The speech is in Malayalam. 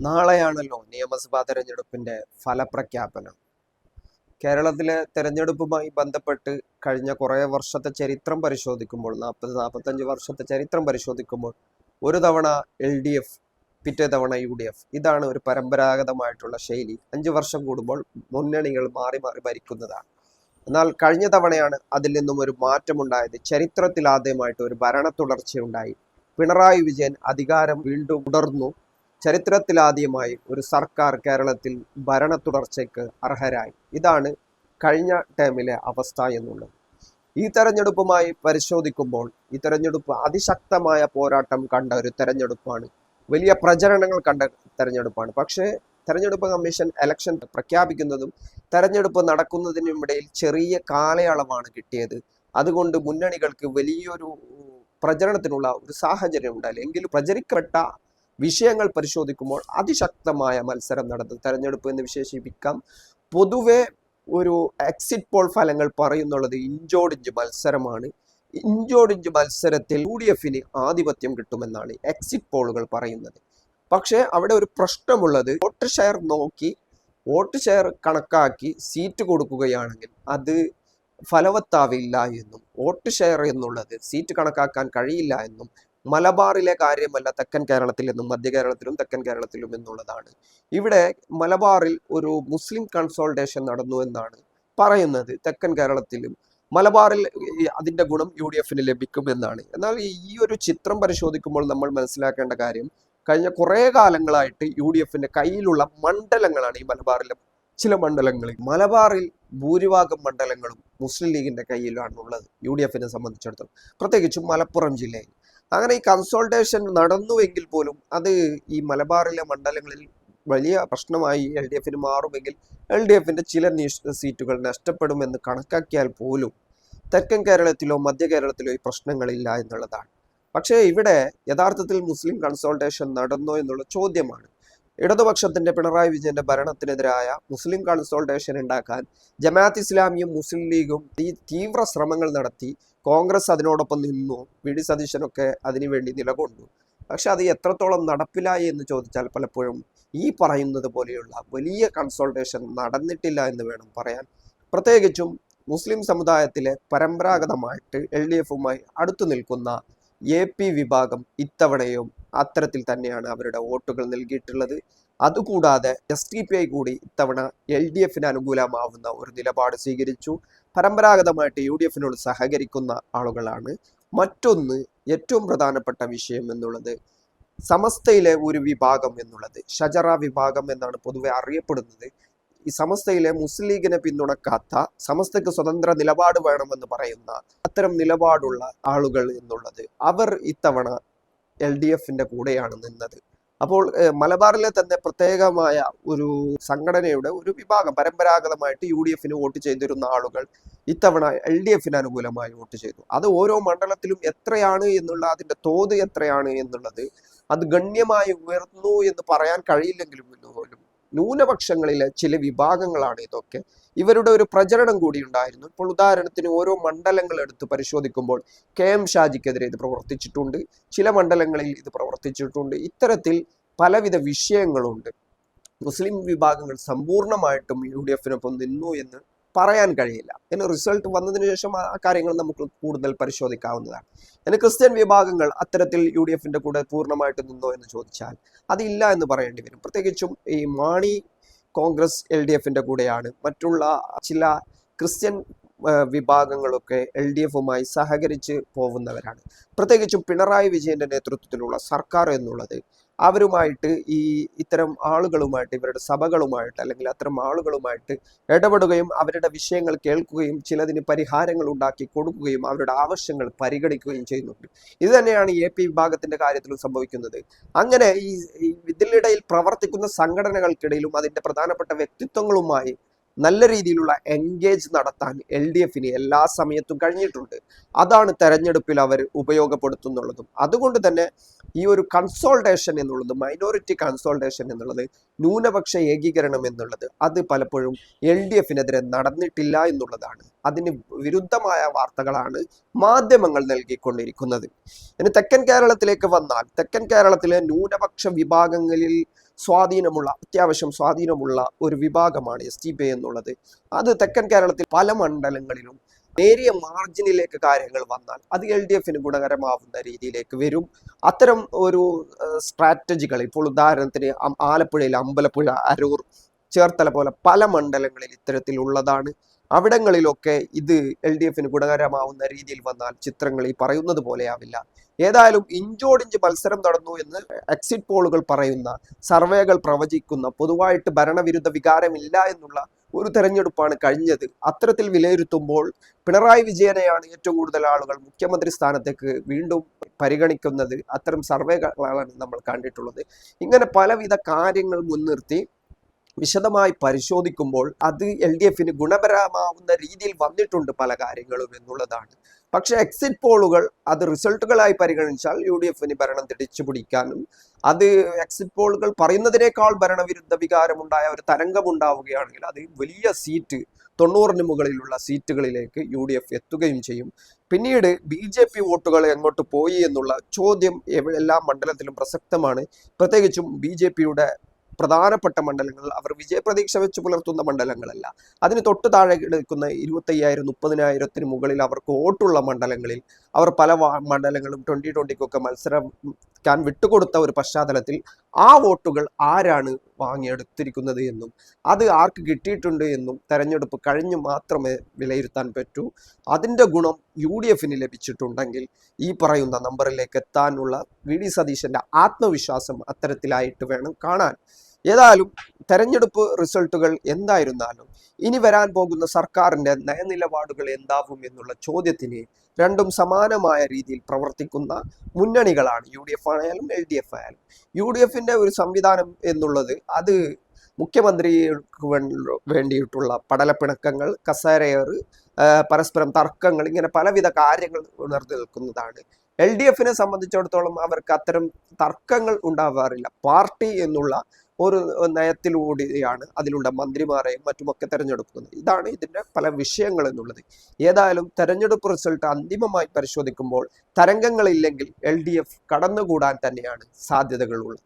നാളെയാണല്ലോ നിയമസഭാ തെരഞ്ഞെടുപ്പിന്റെ ഫലപ്രഖ്യാപനം. കേരളത്തിലെ തെരഞ്ഞെടുപ്പുമായി ബന്ധപ്പെട്ട് കഴിഞ്ഞ കുറേ വർഷത്തെ ചരിത്രം പരിശോധിക്കുമ്പോൾ, 40-45 വർഷത്തെ ചരിത്രം പരിശോധിക്കുമ്പോൾ, ഒരു തവണ LDF, പിറ്റേ തവണ UDF, ഇതാണ് ഒരു പരമ്പരാഗതമായിട്ടുള്ള ശൈലി. 5 വർഷം കൂടുമ്പോൾ മുന്നണികൾ മാറി മാറി ഭരിക്കുന്നതാണ്. എന്നാൽ കഴിഞ്ഞ തവണയാണ് അതിൽ നിന്നും ഒരു മാറ്റമുണ്ടായത്. ചരിത്രത്തിൽ ആദ്യമായിട്ട് ഒരു ഭരണ തുടർച്ചയുണ്ടായി. പിണറായി വിജയൻ അധികാരം വീണ്ടും തുടർന്നു. ചരിത്രത്തിലാദ്യമായി ഒരു സർക്കാർ കേരളത്തിൽ ഭരണ തുടർച്ചയ്ക്ക് അർഹരായി. ഇതാണ് കഴിഞ്ഞ ടേമിലെ അവസ്ഥ എന്നുള്ളത്. ഈ തെരഞ്ഞെടുപ്പുമായി പരിശോധിക്കുമ്പോൾ ഈ തെരഞ്ഞെടുപ്പ് അതിശക്തമായ പോരാട്ടം കണ്ട ഒരു തെരഞ്ഞെടുപ്പാണ്. വലിയ പ്രചരണങ്ങൾ കണ്ട തെരഞ്ഞെടുപ്പാണ്. പക്ഷേ തെരഞ്ഞെടുപ്പ് കമ്മീഷൻ ഇലക്ഷൻ പ്രഖ്യാപിക്കുന്നതും തെരഞ്ഞെടുപ്പ് നടക്കുന്നതിനുമിടയിൽ ചെറിയ കാലയളവാണ് കിട്ടിയത്. അതുകൊണ്ട് മുന്നണികൾക്ക് വലിയൊരു പ്രചരണത്തിനുള്ള ഒരു സാഹചര്യം ഉണ്ടായില്ല. എങ്കിലും പ്രചരിക്കപ്പെട്ട വിഷയങ്ങൾ പരിശോധിക്കുമ്പോൾ അതിശക്തമായ മത്സരം നടന്നു. തെരഞ്ഞെടുപ്പ് എന്ന് വിശേഷിപ്പിക്കാം. പൊതുവെ ഒരു എക്സിറ്റ് പോൾ ഫലങ്ങൾ പറയുന്നുള്ളത് ഇഞ്ചോടിഞ്ച് മത്സരമാണ്. ഇഞ്ചോടിഞ്ച് മത്സരത്തിൽ UDFന് ആധിപത്യം കിട്ടുമെന്നാണ് എക്സിറ്റ് പോളുകൾ പറയുന്നത്. പക്ഷേ അവിടെ ഒരു പ്രശ്നമുള്ളത്, വോട്ട് ഷെയർ നോക്കി വോട്ട് ഷെയർ കണക്കാക്കി സീറ്റ് കൊടുക്കുകയാണെങ്കിൽ അത് ഫലവത്താവില്ല എന്നും, വോട്ട് ഷെയർ എന്നുള്ളത് സീറ്റ് കണക്കാക്കാൻ കഴിയില്ല എന്നും, മലബാറിലെ കാര്യമല്ല തെക്കൻ കേരളത്തിൽ എന്നും, മധ്യ കേരളത്തിലും തെക്കൻ കേരളത്തിലും എന്നുള്ളതാണ്. ഇവിടെ മലബാറിൽ ഒരു മുസ്ലിം കൺസോൾട്ടേഷൻ നടന്നു എന്നാണ് പറയുന്നത്. തെക്കൻ കേരളത്തിലും മലബാറിൽ അതിന്റെ ഗുണം UDFന് ലഭിക്കുമെന്നാണ്. എന്നാൽ ഈ ഒരു ചിത്രം പരിശോധിക്കുമ്പോൾ നമ്മൾ മനസ്സിലാക്കേണ്ട കാര്യം, കഴിഞ്ഞ കുറേ കാലങ്ങളായിട്ട് UDFന്റെ കയ്യിലുള്ള മണ്ഡലങ്ങളാണ് ഈ മലബാറിലെ ചില മണ്ഡലങ്ങളിൽ. മലബാറിൽ ഭൂരിഭാഗം മണ്ഡലങ്ങളും മുസ്ലിം ലീഗിന്റെ കയ്യിലാണ് ഉള്ളത് UDFനെ സംബന്ധിച്ചിടത്തോളം, പ്രത്യേകിച്ചും മലപ്പുറം ജില്ലയിൽ. അങ്ങനെ ഈ കൺസോൾട്ടേഷൻ നടന്നുവെങ്കിൽ പോലും അത് ഈ മലബാറിലെ മണ്ഡലങ്ങളിൽ വലിയ പ്രശ്നമായി LDFന് മാറുമെങ്കിൽ LDFന്റെ ചില സീറ്റുകൾ നഷ്ടപ്പെടുമെന്ന് കണക്കാക്കിയാൽ പോലും തെക്കൻ കേരളത്തിലോ മധ്യ കേരളത്തിലോ ഈ പ്രശ്നങ്ങളില്ല എന്നുള്ളതാണ്. പക്ഷേ ഇവിടെ യഥാർത്ഥത്തിൽ മുസ്ലിം കൺസോൾട്ടേഷൻ നടന്നോ എന്നുള്ള ചോദ്യമാണ്. ഇടതുപക്ഷത്തിന്റെ പിണറായി വിജയന്റെ ഭരണത്തിനെതിരായ മുസ്ലിം കൺസോൾട്ടേഷൻ ഉണ്ടാക്കാൻ ജമാഅത്ത് ഇസ്ലാമിയും മുസ്ലിം ലീഗും ഈ തീവ്ര ശ്രമങ്ങൾ നടത്തി. കോൺഗ്രസ് അതിനോടൊപ്പം നിന്നു, VD സതീശനൊക്കെ അതിനുവേണ്ടി നിലകൊണ്ടു. പക്ഷെ അത് എത്രത്തോളം നടപ്പിലായി എന്ന് ചോദിച്ചാൽ പലപ്പോഴും ഈ പറയുന്നത് പോലെയുള്ള വലിയ കൺസോൾട്ടേഷൻ നടന്നിട്ടില്ല എന്ന് വേണം പറയാൻ. പ്രത്യേകിച്ചും മുസ്ലിം സമുദായത്തിലെ പരമ്പരാഗതമായിട്ട് LDFുമായി അടുത്തു നിൽക്കുന്ന AP വിഭാഗം ഇത്തവണയും അത്തരത്തിൽ തന്നെയാണ് അവരുടെ വോട്ടുകൾ നൽകിയിട്ടുള്ളത്. അതുകൂടാതെ SDPI കൂടി ഇത്തവണ LDFന് അനുകൂലമാവുന്ന ഒരു നിലപാട് സ്വീകരിച്ചു. പരമ്പരാഗതമായിട്ട് UDFനോട് സഹകരിക്കുന്ന ആളുകളാണ്. മറ്റൊന്ന്, ഏറ്റവും പ്രധാനപ്പെട്ട വിഷയം എന്നുള്ളത്, സമസ്തയിലെ ഒരു വിഭാഗം എന്നുള്ളത് ഷജറ വിഭാഗം എന്നാണ് പൊതുവെ അറിയപ്പെടുന്നത്. ഈ സമസ്തയിലെ മുസ്ലിം ലീഗിനെ പിന്തുണക്കാത്ത, സമസ്തയ്ക്ക് സ്വതന്ത്ര നിലപാട് വേണമെന്ന് പറയുന്ന അത്തരം നിലപാടുള്ള ആളുകൾ എന്നുള്ളത്, അവർ ഇത്തവണ LDFന്റെ കൂടെയാണ് നിന്നത്. അപ്പോൾ മലബാറിലെ തന്നെ പ്രത്യേകമായ ഒരു സംഘടനയുടെ ഒരു വിഭാഗം പരമ്പരാഗതമായിട്ട് UDFന് വോട്ട് ചെയ്തിരുന്ന ആളുകൾ ഇത്തവണ LDFന് അനുകൂലമായി വോട്ട് ചെയ്തു. അത് ഓരോ മണ്ഡലത്തിലും എത്രയാണ് എന്നുള്ള, അതിന്റെ തോത് എത്രയാണ് എന്നുള്ളത്, അത് ഗണ്യമായി ഉയർന്നു എന്ന് പറയാൻ കഴിയില്ലെങ്കിലും പോലും ന്യൂനപക്ഷങ്ങളിലെ ചില വിഭാഗങ്ങളാണ് ഇതൊക്കെ. ഇവരുടെ ഒരു പ്രചരണം കൂടി ഉണ്ടായിരുന്നു. ഇപ്പോൾ ഉദാഹരണത്തിന് ഓരോ മണ്ഡലങ്ങൾ എടുത്ത് പരിശോധിക്കുമ്പോൾ KM ഷാജിക്കെതിരെ ഇത് പ്രവർത്തിച്ചിട്ടുണ്ട്, ചില മണ്ഡലങ്ങളിൽ ഇത് പ്രവർത്തിച്ചിട്ടുണ്ട്. ഇത്തരത്തിൽ പലവിധ വിഷയങ്ങളുണ്ട്. മുസ്ലിം വിഭാഗങ്ങൾ സമ്പൂർണമായിട്ടും UDFനൊപ്പം നിന്നു എന്ന് പറയാൻ കഴിയില്ല. ഇനി റിസൾട്ട് വന്നതിന് ശേഷം ആ കാര്യങ്ങൾ നമുക്ക് കൂടുതൽ പരിശോധിക്കാവുന്നതാണ്. ഇനി ക്രിസ്ത്യൻ വിഭാഗങ്ങൾ അത്തരത്തിൽ UDFന്റെ കൂടെ പൂർണ്ണമായിട്ട് നിന്നോ എന്ന് ചോദിച്ചാൽ അതില്ല എന്ന് പറയേണ്ടി വരും. പ്രത്യേകിച്ചും ഈ മാണി കോൺഗ്രസ് LDFന്റെ കൂടെയാണ്. മറ്റുള്ള ചില ക്രിസ്ത്യൻ വിഭാഗങ്ങളൊക്കെ LDFുമായി സഹകരിച്ച് പോകുന്നവരാണ്. പ്രത്യേകിച്ചും പിണറായി വിജയന്റെ നേതൃത്വത്തിലുള്ള സർക്കാർ എന്നുള്ളത് അവരുമായിട്ട്, ഇത്തരം ആളുകളുമായിട്ട്, ഇവരുടെ സഭകളുമായിട്ട് അല്ലെങ്കിൽ അത്തരം ആളുകളുമായിട്ട് ഇടപെടുകയും അവരുടെ വിഷയങ്ങൾ കേൾക്കുകയും ചിലതിന് പരിഹാരങ്ങൾ ഉണ്ടാക്കി കൊടുക്കുകയും അവരുടെ ആവശ്യങ്ങൾ പരിഗണിക്കുകയും ചെയ്യുന്നുണ്ട്. ഇത് തന്നെയാണ് AP വിഭാഗത്തിന്റെ കാര്യത്തിലും സംഭവിക്കുന്നത്. അങ്ങനെ ഇതിനിടയിൽ പ്രവർത്തിക്കുന്ന സംഘടനകൾക്കിടയിലും അതിന്റെ പ്രധാനപ്പെട്ട വ്യക്തിത്വങ്ങളുമായി നല്ല രീതിയിലുള്ള എൻഗേജ് നടത്താൻ LDFന് എല്ലാ സമയത്തും കഴിഞ്ഞിട്ടുണ്ട്. അതാണ് തെരഞ്ഞെടുപ്പിൽ അവർ ഉപയോഗപ്പെടുത്തുന്നുള്ളതും. അതുകൊണ്ട് തന്നെ ഈ ഒരു കൺസോൾട്ടേഷൻ എന്നുള്ളത്, മൈനോറിറ്റി കൺസോൾട്ടേഷൻ എന്നുള്ളത്, ന്യൂനപക്ഷ ഏകീകരണം എന്നുള്ളത്, അത് പലപ്പോഴും LDFനെതിരെ നടന്നിട്ടില്ല എന്നുള്ളതാണ്. അതിന് വിരുദ്ധമായ വാർത്തകളാണ് മാധ്യമങ്ങൾ നൽകിക്കൊണ്ടിരിക്കുന്നത്. ഇനി തെക്കൻ കേരളത്തിലേക്ക് വന്നാൽ, തെക്കൻ കേരളത്തിലെ ന്യൂനപക്ഷ വിഭാഗങ്ങളിൽ അത്യാവശ്യം സ്വാധീനമുള്ള ഒരു വിഭാഗമാണ് SDPI എന്നുള്ളത്. അത് തെക്കൻ കേരളത്തിൽ പല മണ്ഡലങ്ങളിലും നേരിയ മാർജിനിലേക്ക് കാര്യങ്ങൾ വന്നാൽ അത് LDFന് ഗുണകരമാവുന്ന രീതിയിലേക്ക് വരും. അത്തരം ഒരു സ്ട്രാറ്റജികൾ ഇപ്പോൾ ഉദാഹരണത്തിന് ആലപ്പുഴയിൽ അമ്പലപ്പുഴ, അരൂർ, ചേർത്തല പോലെ പല മണ്ഡലങ്ങളിൽ ഇത്തരത്തിലുള്ളതാണ്. അവിടങ്ങളിലൊക്കെ ഇത് LDFന് ഗുണകരമാവുന്ന രീതിയിൽ വന്നാൽ ചിത്രങ്ങൾ ഈ പറയുന്നത് പോലെയാവില്ല. ഏതായാലും ഇഞ്ചോടിഞ്ച് മത്സരം നടന്നു എന്ന് എക്സിറ്റ് പോളുകൾ പറയുന്ന, സർവേകൾ പ്രവചിക്കുന്ന, പൊതുവായിട്ട് ഭരണവിരുദ്ധ വികാരമില്ല എന്നുള്ള ഒരു തെരഞ്ഞെടുപ്പാണ് കഴിഞ്ഞത്. അത്തരത്തിൽ വിലയിരുത്തുമ്പോൾ പിണറായി വിജയനെയാണ് ഏറ്റവും കൂടുതൽ ആളുകൾ മുഖ്യമന്ത്രി സ്ഥാനത്തേക്ക് വീണ്ടും പരിഗണിക്കുന്നത്. അത്തരം സർവേകളാണ് നമ്മൾ കണ്ടിട്ടുള്ളത്. ഇങ്ങനെ പലവിധ കാര്യങ്ങൾ മുൻനിർത്തി വിശദമായി പരിശോധിക്കുമ്പോൾ അത് LDFന് ഗുണപരമാവുന്ന രീതിയിൽ വന്നിട്ടുണ്ട് പല കാര്യങ്ങളും എന്നുള്ളതാണ്. പക്ഷെ എക്സിറ്റ് പോളുകൾ അത് റിസൾട്ടുകളായി പരിഗണിച്ചാൽ UDFന് ഭരണം തിരിച്ചു പിടിക്കാനും, അത് എക്സിറ്റ് പോളുകൾ പറയുന്നതിനേക്കാൾ ഭരണവിരുദ്ധ വികാരമുണ്ടായ ഒരു തരംഗം ഉണ്ടാവുകയാണെങ്കിൽ അത് വലിയ സീറ്റ് 90-ന് മുകളിലുള്ള സീറ്റുകളിലേക്ക് UDF എത്തുകയും ചെയ്യും. പിന്നീട് BJP വോട്ടുകൾ എങ്ങോട്ട് പോയി എന്നുള്ള ചോദ്യം എല്ലാ മണ്ഡലത്തിലും പ്രസക്തമാണ്. പ്രത്യേകിച്ചും BJPയുടെ പ്രധാനപ്പെട്ട മണ്ഡലങ്ങൾ, അവർ വിജയപ്രതീക്ഷ വെച്ച് പുലർത്തുന്ന മണ്ഡലങ്ങളല്ല. അതിന് തൊട്ട് താഴെ എടുക്കുന്ന 25,000 30,000-ന് മുകളിൽ അവർക്ക് വോട്ടുള്ള മണ്ഡലങ്ങളിൽ അവർ പല മണ്ഡലങ്ങളും 2020-ക്കൊക്കെ മത്സരിക്കാൻ വിട്ടുകൊടുത്ത ഒരു പശ്ചാത്തലത്തിൽ ആ വോട്ടുകൾ ആരാണ് വാങ്ങിയെടുത്തിരിക്കുന്നത് എന്നും അത് ആർക്ക് കിട്ടിയിട്ടുണ്ട് എന്നും തെരഞ്ഞെടുപ്പ് കഴിഞ്ഞ് മാത്രമേ വിലയിരുത്താൻ പറ്റൂ. അതിൻ്റെ ഗുണം UDFന് ലഭിച്ചിട്ടുണ്ടെങ്കിൽ ഈ പറയുന്ന നമ്പറിലേക്ക് എത്താനുള്ള VD സതീശന്റെ ആത്മവിശ്വാസം അത്തരത്തിലായിട്ട് വേണം കാണാൻ. ഏതായാലും തെരഞ്ഞെടുപ്പ് റിസൾട്ടുകൾ എന്തായിരുന്നാലും ഇനി വരാൻ പോകുന്ന സർക്കാരിന്റെ നയനിലപാടുകൾ എന്താവും എന്നുള്ള ചോദ്യത്തിന് രണ്ടും സമാനമായ രീതിയിൽ പ്രവർത്തിക്കുന്ന മുന്നണികളാണ്. UDF ആയാലും LDF ആയാലും. UDFന്റെ ഒരു സംവിധാനം എന്നുള്ളത് അത് മുഖ്യമന്ത്രിക്ക് വേണ്ടിയിട്ടുള്ള പടലപ്പിണക്കങ്ങൾ, കസേരയേറ്, പരസ്പരം തർക്കങ്ങൾ, ഇങ്ങനെ പലവിധ കാര്യങ്ങൾ ഉണർന്നു നിൽക്കുന്നതാണ്. LDFനെ സംബന്ധിച്ചിടത്തോളം അവർക്ക് അത്തരം തർക്കങ്ങൾ ഉണ്ടാവാറില്ല. പാർട്ടി എന്നുള്ള ഒരു നയത്തിലൂടെയാണ് അതിലുള്ള മന്ത്രിമാരെയും മറ്റുമൊക്കെ തെരഞ്ഞെടുക്കുന്നത്. ഇതാണ് ഇതിൻ്റെ പല വിഷയങ്ങൾ എന്നുള്ളത്. ഏതായാലും തെരഞ്ഞെടുപ്പ് റിസൾട്ട് അന്തിമമായി പരിശോധിക്കുമ്പോൾ തരംഗങ്ങളില്ലെങ്കിൽ LDF കടന്നുകൂടാൻ തന്നെയാണ് സാധ്യതകളുള്ളത്.